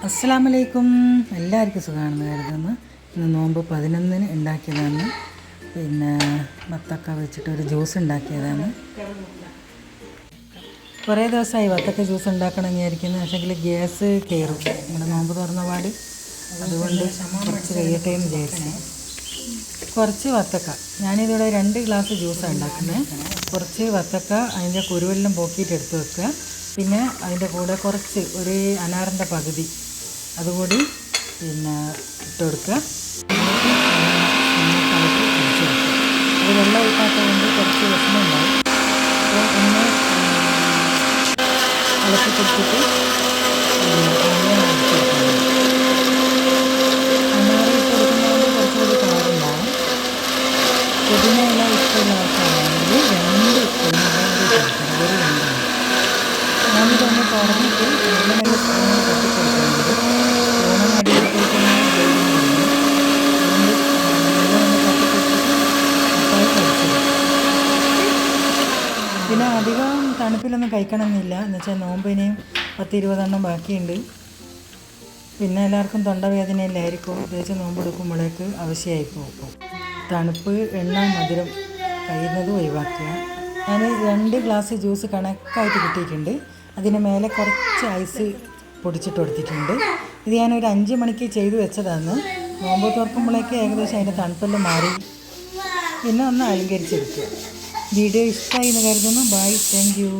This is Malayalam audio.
അസ്സലാമലൈക്കും. എല്ലാവർക്കും സുഖമാണെന്ന് കരുതുന്നു. ഇന്ന് നോമ്പ് 11-ന് ഉണ്ടാക്കിയതാണ്. പിന്നെ വത്തക്ക വെച്ചിട്ടൊരു ജ്യൂസ് ഉണ്ടാക്കിയതാണ്. കുറേ ദിവസമായി വത്തക്ക ജ്യൂസ് ഉണ്ടാക്കണം വിചാരിക്കുന്നു. പക്ഷേങ്കിൽ ഗ്യാസ് കയറും നമ്മുടെ നോമ്പ് തുറന്ന പാട്. അതുകൊണ്ട് കുറച്ച് കഴിയട്ടെ എന്ന് വിചാരിച്ചു. കുറച്ച് വത്തക്ക, ഞാനിതിവിടെ 2 ഗ്ലാസ് ജ്യൂസാണ് ഉണ്ടാക്കുന്നത്. കുറച്ച് വത്തക്ക അതിൻ്റെ കുരുവെല്ലാം പോക്കിയിട്ട് എടുത്ത് വെക്കുക. പിന്നെ അതിൻ്റെ കൂടെ കുറച്ച് ഒരു അനാറിൻ്റെ പകുതി അതുകൂടി പിന്നെ ഇട്ട് കൊടുക്കുക. അത് വെള്ളം ഒഴിക്കാത്തത് കൊണ്ട് കുറച്ച് വിഷമം ഉണ്ടാവും. അപ്പോൾ ഒന്ന് ഇളക്കി കൊടുത്തിട്ട് അടിച്ചു കൊടുക്കുന്നത്. അനാറ് ഇട്ട് കൊടുക്കുന്നതുകൊണ്ട് കുറച്ചുകൂടി കളറുണ്ടാവും. പുതിന ഇല ഇഷ്ടമുള്ള ആൾക്കാരാണെങ്കിൽ 2 കുരുമുളക് ചേർക്കണം. ഒരു 2 ഞാനിതൊന്ന് തുറന്നിട്ട് നല്ല സ്പൂണിൽ തട്ടിക്കൊടുക്കുന്നുണ്ട്. പിന്നെ അധികം തണുപ്പിലൊന്നും കഴിക്കണമെന്നില്ല. എന്നുവെച്ചാൽ നോമ്പിനെയും 10-20 ബാക്കിയുണ്ട്. പിന്നെ എല്ലാവർക്കും തൊണ്ടവേദനയില്ലായിരിക്കും. പ്രത്യേകിച്ച് നോമ്പെടുക്കുമ്പോഴേക്ക് ആവശ്യമായി പോകും. തണുപ്പ്, എണ്ണ, മധുരം കഴിയുന്നതും ഒഴിവാക്കുക. ഞാൻ 2 ഗ്ലാസ് ജ്യൂസ് കണക്കായിട്ട് കിട്ടിയിട്ടുണ്ട്. അതിന് മേലെ കുറച്ച് ഐസ് പൊടിച്ചിട്ട് കൊടുത്തിട്ടുണ്ട്. ഇത് ഞാനൊരു 5 മണിക്ക് ചെയ്ത് വെച്ചതാണ്. നോമ്പ് തുറക്കുമ്പോഴേക്ക് ഏകദേശം അതിൻ്റെ തണുപ്പെല്ലാം മാറി. പിന്നെ ഒന്ന് അലങ്കരിച്ചെടുക്കുക. വീഡിയോ ഇഷ്ടമായി എന്ന് കരുതുന്നു. Bye, thank U.